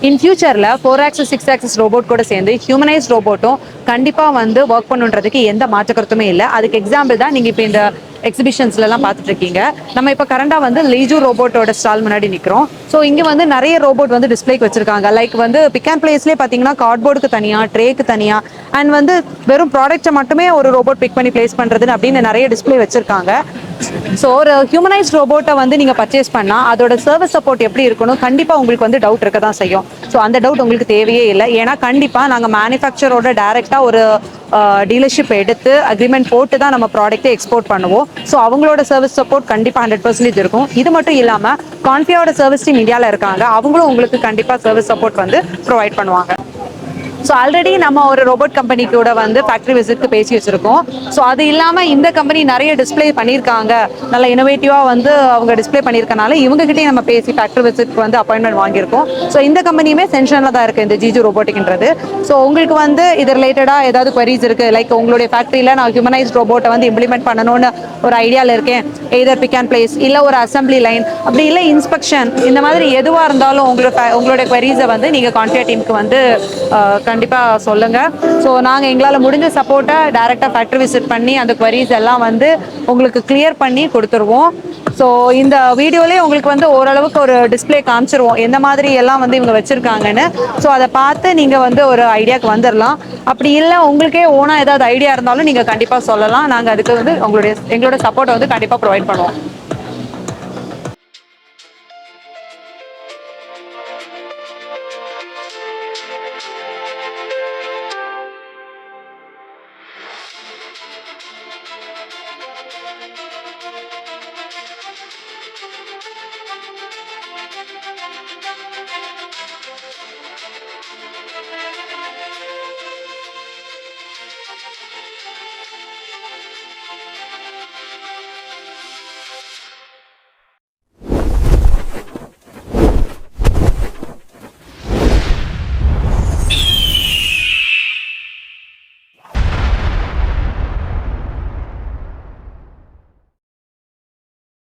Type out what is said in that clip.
இன் ஃபியூச்சர்ல 4 axis 6 axis robot கூட சேர்ந்து ஹியூமனைஸ் ரோபோட்டும் கண்டிப்பா வந்து ஒர்க் பண்ணுன்றதுக்கு எந்த மாற்று கருத்துமே இல்லை. அதுக்கு எக்ஸாம்பிள் தான் நீங்க இப்போ இந்த எக்ஸிபிஷன்ஸ்ல எல்லாம் பார்த்துட்டு இருக்கீங்க. நம்ம இப்போ கரண்டா வந்து லீஜூ ரோபோட்டோட ஸ்டால் முன்னாடி நிக்கிறோம். ஸோ இங்க வந்து நிறைய ரோபோட் வந்து டிஸ்பிளேக்கு வச்சிருக்காங்க. லைக் வந்து பிக் அண்ட் பிளேஸ்லேயே பார்த்தீங்கன்னா கார்ட்போர்டுக்கு தனியா, ட்ரேக்கு தனியா, அண்ட் வந்து வெறும் ப்ராடக்ட்டை மட்டுமே ஒரு ரோபோட் பிக் பண்ணி பிளேஸ் பண்றது அப்படின்னு நிறைய டிஸ்பிளே வச்சிருக்காங்க. ஸோ ஒரு ஹியூமனைஸ்ட் ரோபோட்டை வந்து நீங்க பர்ச்சேஸ் பண்ணா அதோட சர்வீஸ் சப்போர்ட் எப்படி இருக்கணும் கண்டிப்பா உங்களுக்கு வந்து டவுட் இருக்க தான் செய்யும். ஸோ அந்த டவுட் உங்களுக்கு தேவையே இல்லை. ஏன்னா கண்டிப்பா நாங்க மேனுஃபேக்சரோட டைரக்டா ஒரு டீலர்ஷிப் எடுத்து அக்ரிமெண்ட் போட்டு தான் நம்ம ப்ராடக்ட்டை எக்ஸ்போர்ட் பண்ணுவோம். ஸோ அவங்களோட சர்வீஸ் சப்போர்ட் கண்டிப்பா 100% இருக்கும். இது மட்டும் இல்லாம கான்ஃபியோட சர்வீஸ் டீம் இந்தியாவில் இருக்காங்க. அவங்களும் உங்களுக்கு கண்டிப்பா சர்வீஸ் சப்போர்ட் வந்து ப்ரொவைட் பண்ணுவாங்க. ஸோ ஆல்ரெடி நம்ம ஒரு ரோபோட் கம்பெனி கூட வந்து ஃபேக்டரி விசிட்க்கு பேசி வச்சிருக்கோம். ஸோ அது இல்லாமல் இந்த கம்பெனி நிறைய டிஸ்பிளே பண்ணியிருக்காங்க, நல்ல இனோவேட்டிவாக வந்து அவங்க டிஸ்பிளே பண்ணியிருக்கனால இவங்ககிட்டயும் நம்ம பேசி ஃபேக்டரி விசிட்க்கு வந்து அப்பாயின்மெண்ட் வாங்கியிருக்கோம். ஸோ இந்த கம்பெனியுமே சென்ஷனில் தான் இருக்குது இந்த ஜிஜு ரோபோட்டிக்ன்றது. ஸோ உங்களுக்கு வந்து இது ரிலேட்டடாக ஏதாவது குவரிஸ் இருக்குது, லைக் உங்களுடைய ஃபேக்ட்ரியில் நான் ஹியூமனைஸ்ட் ரோபோட்டை வந்து இம்ப்ளிமெண்ட் பண்ணணும்னு ஒரு ஐடியாவில் இருக்கேன், எதர் பிக் அண்ட் பிளேஸ் இல்லை ஒரு அசம்பிளி லைன் அப்படி இல்லை இன்ஸ்பெக்ஷன், இந்த மாதிரி எதுவாக இருந்தாலும் உங்களோட குவரிஸை வந்து நீங்கள் கான்ஃபியா டீமுக்கு வந்து கண்டிப்பாக சொல்லுங்கள். ஸோ நாங்கள் எங்களால் முடிஞ்ச சப்போர்ட்டை டைரெக்டாக ஃபேக்ட்ரி விசிட் பண்ணி அந்த குவரிஸ் எல்லாம் வந்து உங்களுக்கு கிளியர் பண்ணி கொடுத்துருவோம். ஸோ இந்த வீடியோலேயே உங்களுக்கு வந்து ஓரளவுக்கு ஒரு டிஸ்பிளே காமிச்சிருவோம் எந்த மாதிரி எல்லாம் வந்து இவங்க வச்சுருக்காங்கன்னு. ஸோ அதை பார்த்து நீங்கள் வந்து ஒரு ஐடியாவுக்கு வந்துடலாம். அப்படி இல்லை உங்களுக்கே ஓனாக ஏதாவது ஐடியா இருந்தாலும் நீங்கள் கண்டிப்பாக சொல்லலாம். நாங்கள் அதுக்கு வந்து எங்களோட சப்போர்ட்டை வந்து கண்டிப்பாக ப்ரொவைட் பண்ணுவோம்.